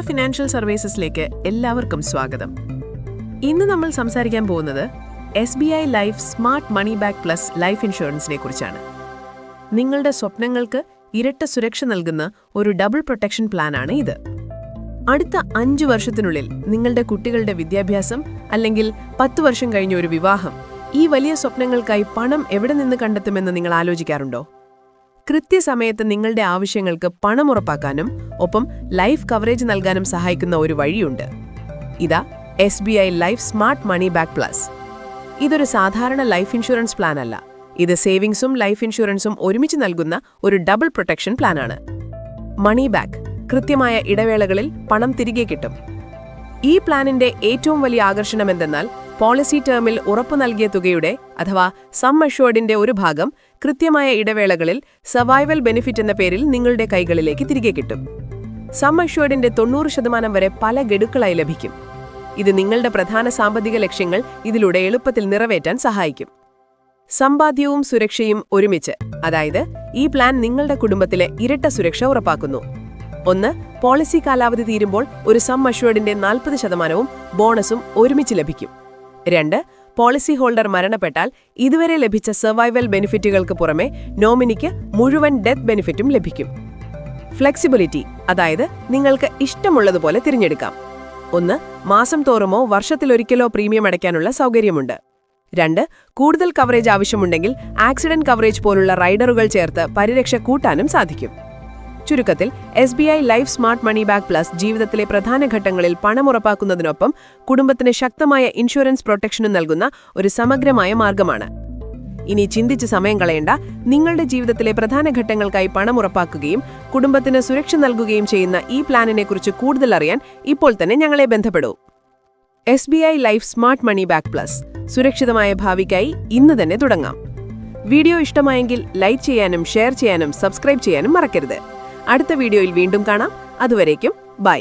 Financial സർവീസസിലേക്ക് എല്ലാവർക്കും സ്വാഗതം. ഇന്ന് നമ്മൾ സംസാരിക്കാൻ പോകുന്നത് SBI life smart money back plus life ഇൻഷുറൻസിനെ കുറിച്ചാണ്. നിങ്ങളുടെ സ്വപ്നങ്ങൾക്ക് ഇരട്ട സുരക്ഷ നൽകുന്ന ഒരു ഡബിൾ പ്രൊട്ടക്ഷൻ പ്ലാനാണ് ഇത്. അടുത്ത 5 വർഷത്തിനുള്ളിൽ നിങ്ങളുടെ കുട്ടികളുടെ വിദ്യാഭ്യാസം അല്ലെങ്കിൽ 10 വർഷം കഴിഞ്ഞ ഒരു വിവാഹം, ഈ വലിയ സ്വപ്നങ്ങൾക്കായി പണം എവിടെ നിന്ന് കണ്ടെത്തുമെന്ന് നിങ്ങൾ ആലോചിക്കാറുണ്ടോ? കൃത്യസമയത്ത് നിങ്ങളുടെ ആവശ്യങ്ങൾക്ക് പണം ഉറപ്പാക്കാനും ഒപ്പം ലൈഫ് കവറേജ് നൽകാനും സഹായിക്കുന്ന ഒരു വഴിയുണ്ട്. ഇതാ SBI life smart money back plus. ഇതൊരു സാധാരണ ലൈഫ് ഇൻഷുറൻസ് പ്ലാൻ അല്ല. ഇത് സേവിംഗ്സും ലൈഫ് ഇൻഷുറൻസും ഒരുമിച്ച് നൽകുന്ന ഒരു ഡബിൾ പ്രൊട്ടക്ഷൻ പ്ലാനാണ്. മണി ബാക്ക്, കൃത്യമായ ഇടവേളകളിൽ പണം തിരികെ കിട്ടും. ഈ പ്ലാനിന്റെ ഏറ്റവും വലിയ ആകർഷണം എന്തെന്നാൽ, പോളിസി ടേമിൽ ഉറപ്പു നൽകിയ തുകയുടെ അഥവാ സം അഷ്വേർഡിന്റെ ഒരു ഭാഗം കൃത്യമായ ഇടവേളകളിൽ സർവൈവൽ ബെനിഫിറ്റ് എന്ന പേരിൽ നിങ്ങളുടെ കൈകളിലേക്ക് തിരികെ കിട്ടും. സം അഷ്വേർഡിന്റെ 90% വരെ പല ഗഡുക്കളായി ലഭിക്കും. ഇത് നിങ്ങളുടെ പ്രധാന സാമ്പത്തിക ലക്ഷ്യങ്ങൾ ഇതിലൂടെ എളുപ്പത്തിൽ നിറവേറ്റാൻ സഹായിക്കും. സമ്പാദ്യവും സുരക്ഷയും ഒരുമിച്ച്, അതായത് ഈ പ്ലാൻ നിങ്ങളുടെ കുടുംബത്തിലെ ഇരട്ട സുരക്ഷ ഉറപ്പാക്കുന്നു. 1. പോളിസി കാലാവധി തീരുമ്പോൾ ഒരു സം അഷ്വേർഡിന്റെ 40% ബോണസും ഒരുമിച്ച് ലഭിക്കും. 2. പോളിസി ഹോൾഡർ മരണപ്പെട്ടാൽ ഇതുവരെ ലഭിച്ച സർവൈവൽ ബെനിഫിറ്റുകൾക്ക് പുറമെ നോമിനിക്ക് മുഴുവൻ ഡെത്ത് ബെനിഫിറ്റും ലഭിക്കും. ഫ്ലെക്സിബിലിറ്റി, അതായത് നിങ്ങൾക്ക് ഇഷ്ടമുള്ളതുപോലെ തിരഞ്ഞെടുക്കാം. 1. മാസം തോറുമോ വർഷത്തിലൊരിക്കലോ പ്രീമിയം അടയ്ക്കാനുള്ള സൗകര്യമുണ്ട്. 2. കൂടുതൽ കവറേജ് ആവശ്യമുണ്ടെങ്കിൽ ആക്സിഡന്റ് കവറേജ് പോലുള്ള റൈഡറുകൾ ചേർത്ത് പരിരക്ഷ കൂട്ടാനും സാധിക്കും. ചുരുക്കത്തിൽ SBI life smart money back plus ജീവിതത്തിലെ പ്രധാന ഘട്ടങ്ങളിൽ പണം ഉറപ്പാക്കുന്നതിനൊപ്പം കുടുംബത്തിന് ശക്തമായ ഇൻഷുറൻസ് പ്രൊട്ടക്ഷനും നൽകുന്ന ഒരു സമഗ്രമായ മാർഗമാണ്. ഇനി ചിന്തിച്ച് സമയം കളയേണ്ട. നിങ്ങളുടെ ജീവിതത്തിലെ പ്രധാന ഘട്ടങ്ങൾക്കായി പണം ഉറപ്പാക്കുകയും കുടുംബത്തിന് സുരക്ഷ നൽകുകയും ചെയ്യുന്ന ഈ പ്ലാനിനെക്കുറിച്ച് കൂടുതൽ അറിയാൻ ഇപ്പോൾ തന്നെ ഞങ്ങളെ ബന്ധപ്പെടൂ. SBI life smart money back plus, സുരക്ഷിതമായ ഭാവിക്കായി ഇന്ന് തന്നെ തുടങ്ങാം. വീഡിയോ ഇഷ്ടമായെങ്കിൽ ലൈക്ക് ചെയ്യാനും ഷെയർ ചെയ്യാനും സബ്സ്ക്രൈബ് ചെയ്യാനും മറക്കരുത്. അടുത്ത വീഡിയോയിൽ വീണ്ടും കാണാം. അതുവരേക്കും ബൈ.